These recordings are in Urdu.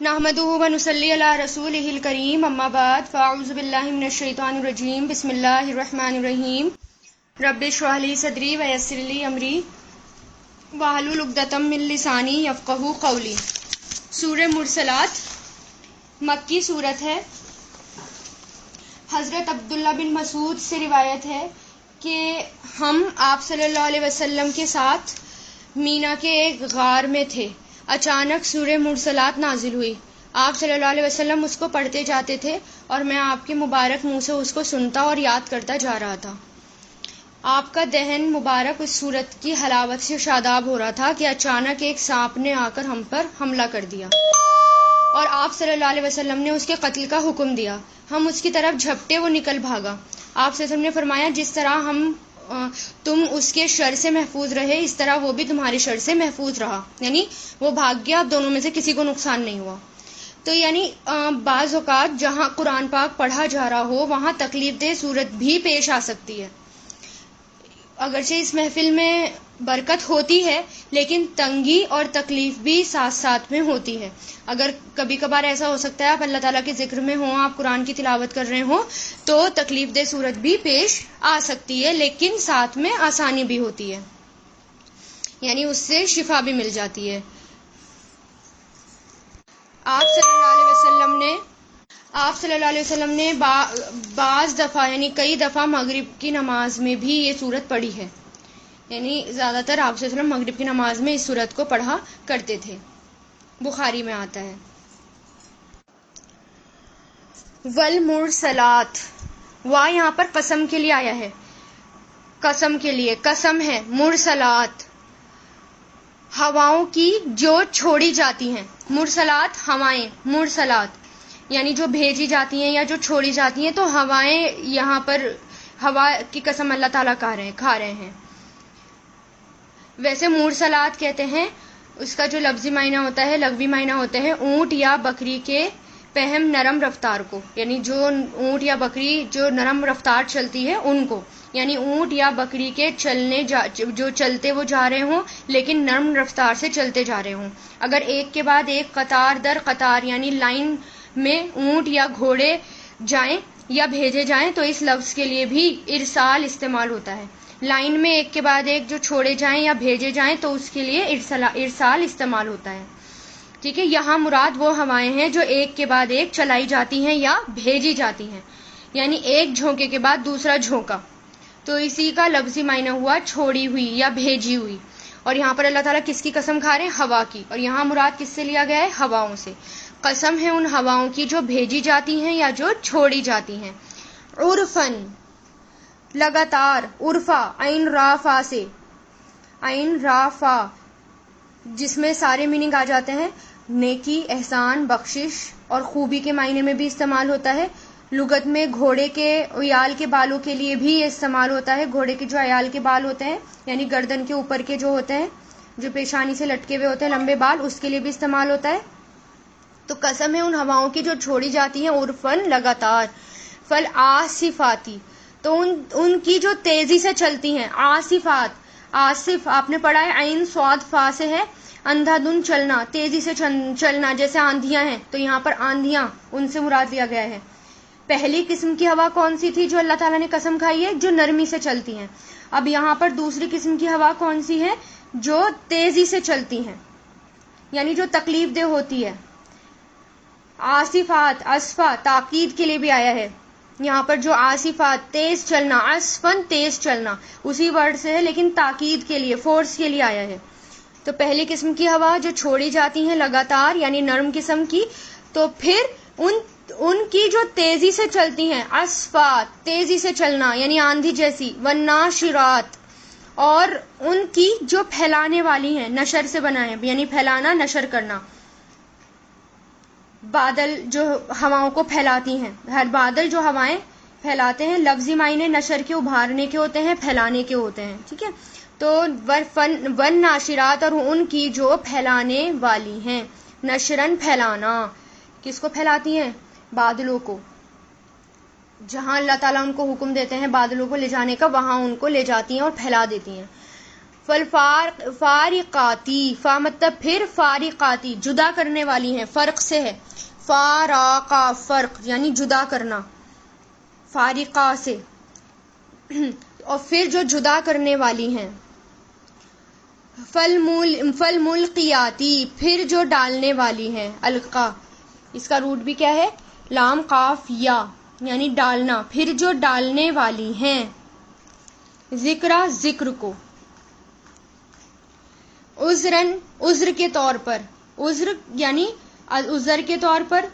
نحمده ونصلی علی رسولہ الکریم اما بعد فاعوذ باللہ من الشیطان الرجیم بسم اللہ الرحمن الرحیم رب اشرح لی صدری ویسر لی امری واحلل عقدۃ من لسانی یفقہوا قولی۔ سورہ مرسلات مکی سورت ہے۔ حضرت عبداللہ بن مسعود سے روایت ہے کہ ہم آپ صلی اللہ علیہ وسلم کے ساتھ مینا کے ایک غار میں تھے۔ اچانک سورہ مرسلات نازل ہوئی۔ آپ صلی اللہ علیہ وسلم اس کو پڑھتے جاتے تھے اور میں آپ کے مبارک منہ سے اس کو سنتا اور یاد کرتا جا رہا تھا۔ آپ کا دہن مبارک اس سورت کی حلاوت سے شاداب ہو رہا تھا کہ اچانک ایک سانپ نے آ کر ہم پر حملہ کر دیا اور آپ صلی اللہ علیہ وسلم نے اس کے قتل کا حکم دیا۔ ہم اس کی طرف جھپٹے، وہ نکل بھاگا۔ آپ صلی اللہ علیہ وسلم نے فرمایا، جس طرح تم اس کے شر سے محفوظ رہے، اس طرح وہ بھی تمہارے شر سے محفوظ رہا، یعنی وہ بھاگ گیا، اب دونوں میں سے کسی کو نقصان نہیں ہوا۔ تو یعنی بعض اوقات جہاں قرآن پاک پڑھا جا رہا ہو وہاں تکلیف دہ صورت بھی پیش آ سکتی ہے۔ اگرچہ اس محفل میں برکت ہوتی ہے لیکن تنگی اور تکلیف بھی ساتھ ساتھ میں ہوتی ہے۔ اگر کبھی کبھار ایسا ہو سکتا ہے آپ اللہ تعالیٰ کے ذکر میں ہوں، آپ قرآن کی تلاوت کر رہے ہوں تو تکلیف دہ صورت بھی پیش آ سکتی ہے، لیکن ساتھ میں آسانی بھی ہوتی ہے، یعنی اس سے شفا بھی مل جاتی ہے۔ آپ صلی اللہ علیہ وسلم نے بعض دفعہ یعنی کئی دفعہ مغرب کی نماز میں بھی یہ سورت پڑھی ہے، یعنی زیادہ تر آپ صلی اللہ علیہ وسلم مغرب کی نماز میں اس سورت کو پڑھا کرتے تھے، بخاری میں آتا ہے۔ والمرسلات، وا یہاں پر قسم کے لیے آیا ہے، قسم کے لیے، قسم ہے۔ مرسلات ہواؤں کی جو چھوڑی جاتی ہیں، مرسلات ہوائیں، مرسلات یعنی جو بھیجی جاتی ہیں یا جو چھوڑی جاتی ہیں، تو ہوائیں، یہاں پر ہوا کی قسم اللہ تعالیٰ کھا رہے ہیں۔ ویسے مرسلات کہتے ہیں، اس کا جو لفظی معنی ہوتا ہے، لغوی معنی ہوتے ہیں اونٹ یا بکری کے پہم نرم رفتار کو، یعنی جو اونٹ یا بکری جو نرم رفتار چلتی ہے ان کو، یعنی اونٹ یا بکری کے جو چلتے وہ جا رہے ہوں لیکن نرم رفتار سے چلتے جا رہے ہوں۔ اگر ایک کے بعد ایک قطار در قطار یعنی لائن میں اونٹ یا گھوڑے جائیں یا بھیجے جائیں تو اس لفظ کے لیے بھی ارسال استعمال ہوتا ہے۔ لائن میں ایک کے بعد ایک جو چھوڑے جائیں یا بھیجے جائیں تو اس کے لیے ارسال استعمال ہوتا ہے، ٹھیک ہے۔ یہاں مراد وہ ہوائیں ہیں جو ایک کے بعد ایک چلائی جاتی ہیں یا بھیجی جاتی ہیں، یعنی ایک جھونکے کے بعد دوسرا جھونکا، تو اسی کا لفظی معنی ہوا چھوڑی ہوئی یا بھیجی ہوئی۔ اور یہاں پر اللہ تعالیٰ کس کی قسم کھا رہے ہیں؟ ہوا کی، اور یہاں مراد کس سے لیا گیا ہے؟ ہواؤں سے۔ قسم ہے ان ہواؤں کی جو بھیجی جاتی ہیں یا جو چھوڑی جاتی ہیں۔ عرفن، لگاتار، عرفا، عین را فا سے، عین را فا، جس میں سارے میننگ آ جاتے ہیں، نیکی، احسان، بخشش اور خوبی کے معنی میں بھی استعمال ہوتا ہے۔ لغت میں گھوڑے کے عیال کے بالوں کے لیے بھی یہ استعمال ہوتا ہے، گھوڑے کے جو عیال کے بال ہوتے ہیں یعنی گردن کے اوپر کے جو ہوتے ہیں، جو پیشانی سے لٹکے ہوئے ہوتے ہیں لمبے بال، اس کے لیے بھی استعمال ہوتا ہے۔ تو قسم ہے ان ہواؤں کی جو چھوڑی جاتی ہیں، عرفن، لگاتار۔ فالعاصفاتی، تو ان کی جو تیزی سے چلتی ہیں، عاصفات، آصف آپ نے پڑھا ہے عین صاد فا سے ہے، اندھا دھند چلنا، تیزی سے چلنا، جیسے آندھیاں ہیں تو یہاں پر آندھیاں ان سے مراد لیا گیا ہے۔ پہلی قسم کی ہوا کون سی تھی جو اللہ تعالیٰ نے قسم کھائی ہے؟ جو نرمی سے چلتی ہیں۔ اب یہاں پر دوسری قسم کی ہوا کون سی ہے؟ جو تیزی سے چلتی ہیں، یعنی جو تکلیف دہ ہوتی ہے۔ آصفات، اسفا تاکید کے لیے بھی آیا ہے، یہاں پر جو آصفات تیز چلنا، اسفن تیز چلنا اسی ورڈ سے ہے لیکن تاکید کے لیے، فورس کے لیے آیا ہے۔ تو پہلی قسم کی ہوا جو چھوڑی جاتی ہیں لگاتار یعنی نرم قسم کی، تو پھر ان کی جو تیزی سے چلتی ہیں، اسفات تیزی سے چلنا یعنی آندھی جیسی، والناشرات، اور ان کی جو پھیلانے والی ہیں، نشر سے بنا ہے یعنی پھیلانا، نشر کرنا، بادل جو ہواؤں کو پھیلاتی ہیں، ہر بادل جو ہوائیں پھیلاتے ہیں، لفظی معنی نشر کے ابھارنے کے ہوتے ہیں، پھیلانے کے ہوتے ہیں، ٹھیک ہے۔ تو والناشرات، اور ان کی جو پھیلانے والی ہیں، نشرن پھیلانا، کس کو پھیلاتی ہیں؟ بادلوں کو، جہاں اللہ تعالیٰ ان کو حکم دیتے ہیں بادلوں کو لے جانے کا، وہاں ان کو لے جاتی ہیں اور پھیلا دیتی ہیں۔ فارقاتی، فا مطلب پھر، فارقاتی جدا کرنے والی ہیں، فرق سے ہے، فاراقا فرق یعنی جدا کرنا، فارقہ سے، اور پھر جو جدا کرنے والی ہیں، فالملقیاتی پھر جو ڈالنے والی ہیں، القا اس کا روٹ بھی کیا ہے، لام قاف یا یعنی ڈالنا، پھر جو ڈالنے والی ہیں، ذکرہ ذکر کو، عذرن عذر کے طور پر، عذر یعنی عذر کے طور پر،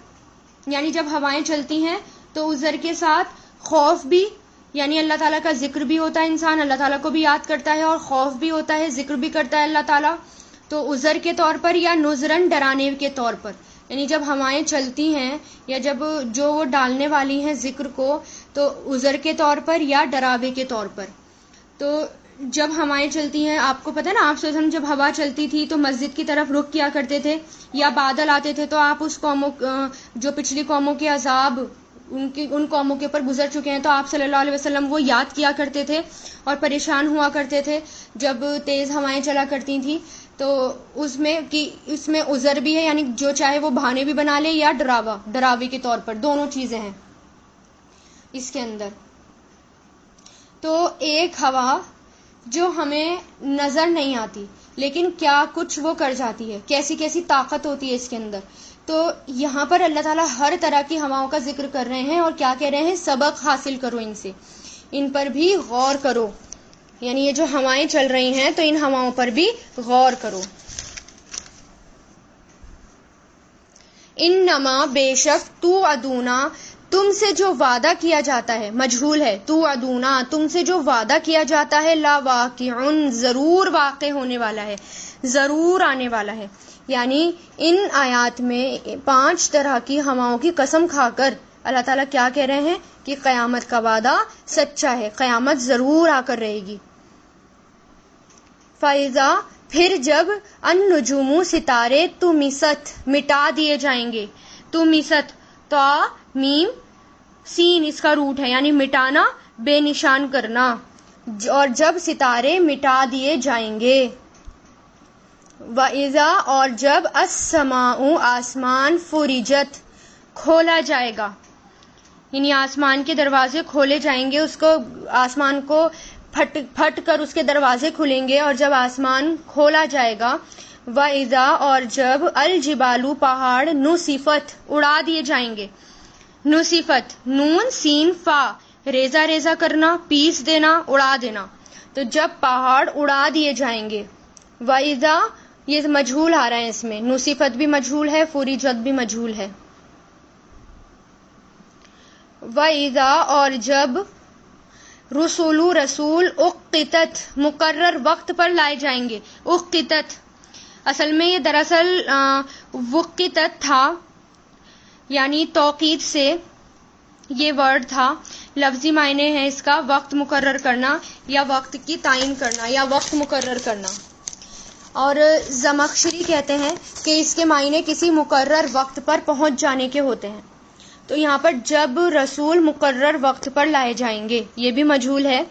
یعنی جب ہوائیں چلتی ہیں تو عذر کے ساتھ خوف بھی، یعنی اللہ تعالیٰ کا ذکر بھی ہوتا ہے، انسان اللہ تعالیٰ کو بھی یاد کرتا ہے اور خوف بھی ہوتا ہے، ذکر بھی کرتا ہے اللہ تعالیٰ، تو عذر کے طور پر یا نذرن ڈرانے کے طور پر، یعنی جب ہوائیں چلتی ہیں یا جب جو وہ ڈالنے والی ہیں ذکر کو، تو عذر کے طور پر یا ڈراوے کے طور پر۔ تو جب ہوائیں چلتی ہیں، آپ کو پتہ نا، آپ سے جب ہوا چلتی تھی تو مسجد کی طرف رخ کیا کرتے تھے، یا بادل آتے تھے تو آپ اس قوموں جو پچھلی قوموں کے عذاب ان قوموں کے اوپر گزر چکے ہیں تو آپ صلی اللہ علیہ وسلم وہ یاد کیا کرتے تھے اور پریشان ہوا کرتے تھے جب تیز ہوائیں چلا کرتی تھیں، تو اس میں عذر بھی ہے، یعنی جو چاہے وہ بہانے بھی بنا لے یا ڈراوے کے طور پر، دونوں چیزیں ہیں اس کے اندر۔ تو ایک ہوا جو ہمیں نظر نہیں آتی لیکن کیا کچھ وہ کر جاتی ہے، کیسی کیسی طاقت ہوتی ہے اس کے اندر، تو یہاں پر اللہ تعالیٰ ہر طرح کی ہواؤں کا ذکر کر رہے ہیں اور کیا کہہ رہے ہیں، سبق حاصل کرو ان سے، ان پر بھی غور کرو، یعنی یہ جو ہوائیں چل رہی ہیں تو ان ہواؤں پر بھی غور کرو۔ انما بے شک تو ادونا تم سے جو وعدہ کیا جاتا ہے، مجہول ہے، تو ادونا تم سے جو وعدہ کیا جاتا ہے، لا واقعن ضرور واقع ہونے والا ہے، ضرور آنے والا ہے، یعنی ان آیات میں 5 طرح کی ہواؤں کی قسم کھا کر اللہ تعالیٰ کیا کہہ رہے ہیں کہ قیامت کا وعدہ سچا ہے، قیامت ضرور آ کر رہے گی۔ فَإِذَا پھر جب النجوم ستارے طمست مٹا دیے جائیں گے، طمست تا میم سین اس کا روٹ ہے، یعنی مٹانا، بے نشان کرنا، اور جب ستارے مٹا دیے جائیں گے، وَإِذَا اور جب السَّمَاءُ آسمان فُرِجَت کھولا جائے گا، یعنی آسمان کے دروازے کھولے جائیں گے، اس کو آسمان کو پھٹ کر اس کے دروازے کھلیں گے، اور جب آسمان کھولا جائے گا، وَإِذَا اور جب الجبالو پہاڑ نصفت اڑا دیے جائیں گے، نصفت نون سین فا ریزہ ریزہ کرنا، پیس دینا، اڑا دینا، تو جب پہاڑ اڑا دیے جائیں گے، وَإِذَا یہ مجہول آ رہا ہے، اس میں نصفت بھی مجہول ہے، فُرِجَت بھی مجہول ہے۔ وَإِذَا اور جب رسول اقتت مقرر وقت پر لائے جائیں گے، اقتت اصل میں یہ دراصل وقتت تھا، یعنی توقید سے یہ ورڈ تھا، لفظی معنی ہے اس کا وقت مقرر کرنا یا وقت کی تعین کرنا یا وقت مقرر کرنا، اور زمخشری کہتے ہیں کہ اس کے معنی کسی مقرر وقت پر پہنچ جانے کے ہوتے ہیں، تو یہاں پر جب رسول مقرر وقت پر لائے جائیں گے یہ بھی مجہول ہے،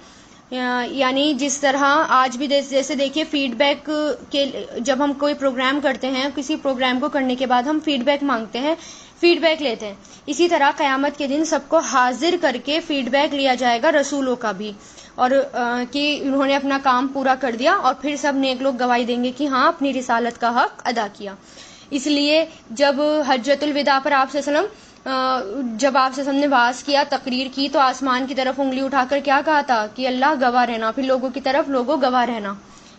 یعنی جس طرح آج بھی جیسے دیکھیے فیڈ بیک کے جب ہم کوئی پروگرام کرتے ہیں، کسی پروگرام کو کرنے کے بعد ہم فیڈ بیک مانگتے ہیں، فیڈ بیک لیتے ہیں، اسی طرح قیامت کے دن سب کو حاضر کر کے فیڈ بیک لیا جائے گا، رسولوں کا بھی، اور کہ انہوں نے اپنا کام پورا کر دیا، اور پھر سب نیک لوگ گواہی دیں گے کہ ہاں اپنی رسالت کا حق ادا کیا۔ اس لیے جب حجۃ الوداع پر آپ صلی اللہ علیہ وسلم جب آپ سے نے واز کیا، تقریر کی، تو آسمان کی طرف انگلی اٹھا کر کیا کہا تھا کہ اللہ گواہ رہنا، پھر لوگوں کی طرف لوگوں گواہ رہنا،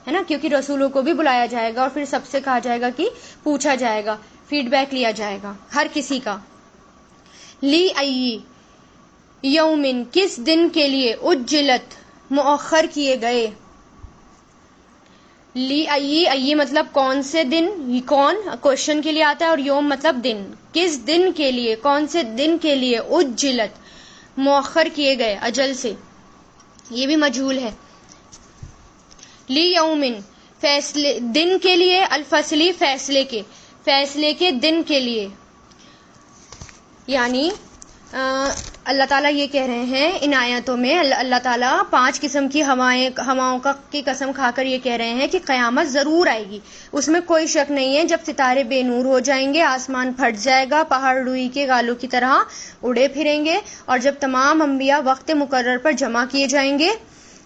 ہے نا، کیونکہ رسولوں کو بھی بلایا جائے گا اور پھر سب سے کہا جائے گا کہ پوچھا جائے گا، فیڈ بیک لیا جائے گا ہر کسی کا۔ لی ای یومن کس دن کے لیے، اجلت مؤخر کیے گئے، لی ای مطلب کون سے دن، کون کوشچن کے لیے آتا ہے، اور یوم مطلب دن، کس دن کے لیے، کون سے دن کے لیے، اجلت مؤخر کیے گئے اجل سے، یہ بھی مجہول ہے۔ لی یومن فیصلے دن کے لیے، الفصلی فیصلے کے دن کے لیے، یعنی اللہ تعالیٰ یہ کہہ رہے ہیں ان آیتوں میں، اللہ تعالیٰ 5 قسم کی ہواؤں کی قسم کھا کر یہ کہہ رہے ہیں کہ قیامت ضرور آئے گی، اس میں کوئی شک نہیں ہے. جب ستارے بے نور ہو جائیں گے، آسمان پھٹ جائے گا، پہاڑ روئی کے گالوں کی طرح اڑے پھریں گے، اور جب تمام انبیاء وقت مقرر پر جمع کیے جائیں گے،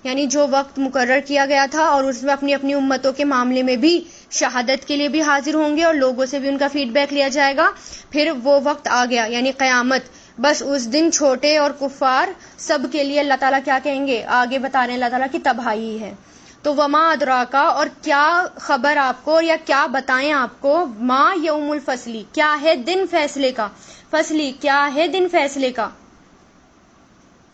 یعنی جو وقت مقرر کیا گیا تھا، اور اس میں اپنی اپنی امتوں کے معاملے میں بھی شہادت کے لیے بھی حاضر ہوں گے اور لوگوں سے بھی ان کا فیڈ بیک لیا جائے گا. پھر وہ وقت آ گیا یعنی قیامت. بس اس دن چھوٹے اور کفار سب کے لیے اللہ تعالیٰ کیا کہیں گے، آگے بتا رہے ہیں اللہ تعالیٰ کی تباہی ہے. تو وما ادراکا، اور کیا خبر آپ کو یا کیا بتائیں آپ کو، ما یوم الفصلی، کیا ہے دن فیصلے کا، فصلی کیا ہے دن فیصلے کا.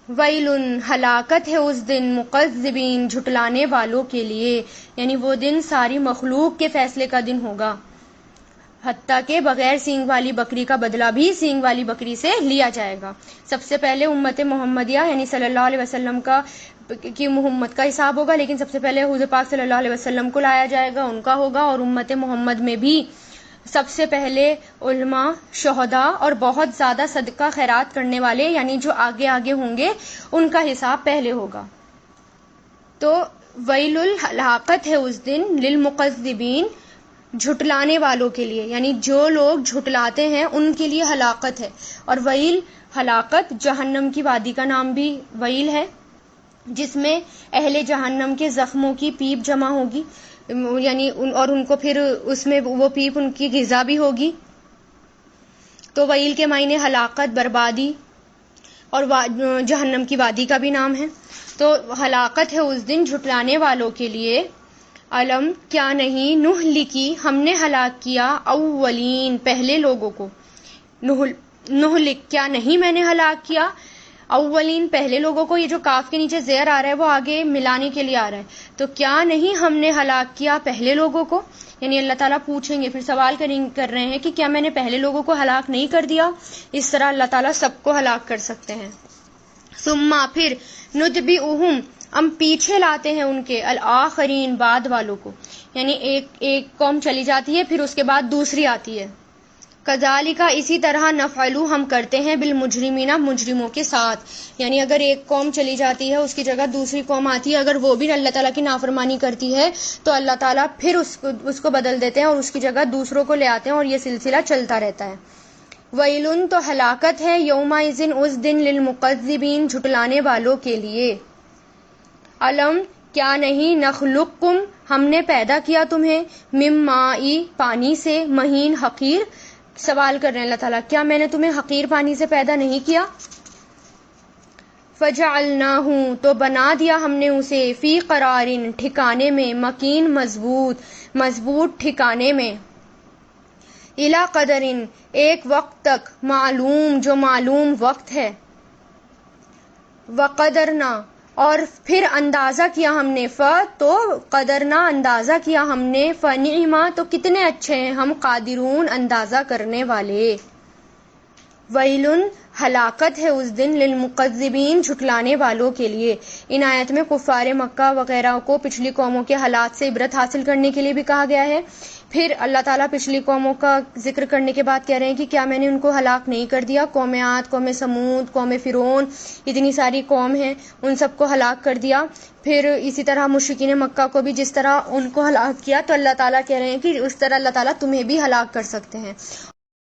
ویل، ہلاکت ہے اس دن، مکذبین، جھٹلانے والوں کے لیے، یعنی وہ دن ساری مخلوق کے فیصلے کا دن ہوگا، حتیٰ کہ بغیر سینگ والی بکری کا بدلہ بھی سینگ والی بکری سے لیا جائے گا. سب سے پہلے امت محمدیہ یعنی صلی اللہ علیہ وسلم کی محمد کا حساب ہوگا، لیکن سب سے پہلے حضور پاک صلی اللہ علیہ وسلم کو لایا جائے گا، ان کا ہوگا. اور امت محمد میں بھی سب سے پہلے علماء، شہداء اور بہت زیادہ صدقہ خیرات کرنے والے یعنی جو آگے آگے ہوں گے ان کا حساب پہلے ہوگا. تو ویل، ہلاکت ہے اس دن، للمکذبین، جھٹلانے والوں کے لیے، یعنی جو لوگ جھٹلاتے ہیں ان کے لیے ہلاکت ہے. اور ویل، ہلاکت، جہنم کی وادی کا نام بھی ویل ہے، جس میں اہل جہنم کے زخموں کی پیپ جمع ہوگی، یعنی اور ان کو پھر اس میں وہ پیپ ان کی غذا بھی ہوگی. تو ویل کے معنی ہلاکت، بربادی، اور جہنم کی وادی کا بھی نام ہے. تو ہلاکت ہے اس دن جھٹلانے والوں کے لیے. علم، کیا نہیں، نہلکی، ہم نے ہلاک کیا، اولین، پہلے لوگوں کو. نہلک، کیا نہیں میں نے ہلاک کیا، اولین، پہلے لوگوں کو. یہ جو کاف کے نیچے زیر آ رہا ہے وہ آگے ملانے کے لیے آ رہا ہے. تو کیا نہیں ہم نے ہلاک کیا پہلے لوگوں کو، یعنی اللہ تعالیٰ پوچھیں گے، پھر سوال کر رہے ہیں کہ کیا میں نے پہلے لوگوں کو ہلاک نہیں کر دیا. اس طرح اللہ تعالیٰ سب کو ہلاک کر سکتے ہیں. ثم، پھر، نتبعہم، ہم پیچھے لاتے ہیں ان کے، الآخرین، بعد والوں کو، یعنی ایک قوم چلی جاتی ہے پھر اس کے بعد دوسری آتی ہے. کذالک، اسی طرح، نفعل، ہم کرتے ہیں، بالمجرمین، مجرموں کے ساتھ. یعنی اگر ایک قوم چلی جاتی ہے اس کی جگہ دوسری قوم آتی ہے، اگر وہ بھی اللہ تعالیٰ کی نافرمانی کرتی ہے تو اللہ تعالیٰ پھر اس کو بدل دیتے ہیں اور اس کی جگہ دوسروں کو لے آتے ہیں، اور یہ سلسلہ چلتا رہتا ہے. ویلن، تو ہلاکت ہے، یومئذ، اس دن، للمکذبین، جھٹلانے والوں کے لیے. علم، کیا نہیں، نخلقکم، ہم نے پیدا کیا تمہیں، من ماء، پانی سے، مہین، حقیر. سوال کر رہے ہیں اللہ تعالیٰ، کیا میں نے تمہیں حقیر پانی سے پیدا نہیں کیا. فجعلناہ، تو بنا دیا ہم نے اسے، فی قرار، ٹھکانے میں، مکین، مضبوط ٹھکانے میں. الی قدر، ایک وقت تک، معلوم، جو معلوم وقت ہے. وقدرنا، اور پھر اندازہ کیا ہم نے، تو قدرنا، اندازہ کیا ہم نے، فنعما، تو کتنے اچھے ہیں ہم، قادرون، اندازہ کرنے والے. ویلن، ہلاکت ہے اس دن، للمکذبین، جھٹلانے والوں کے لیے. ان آیت میں کفار مکہ وغیرہ کو پچھلی قوموں کے حالات سے عبرت حاصل کرنے کے لیے بھی کہا گیا ہے. پھر اللہ تعالیٰ پچھلی قوموں کا ذکر کرنے کے بعد کہہ رہے ہیں کہ کیا میں نے ان کو ہلاک نہیں کر دیا. قوم عاد، قوم سمود، قوم فرعون، اتنی ساری قوم ہیں، ان سب کو ہلاک کر دیا. پھر اسی طرح مشرکین مکہ کو بھی جس طرح ان کو ہلاک کیا، تو اللہ تعالیٰ کہہ رہے ہیں کہ اس طرح اللہ تعالیٰ تمہیں بھی ہلاک کر سکتے ہیں.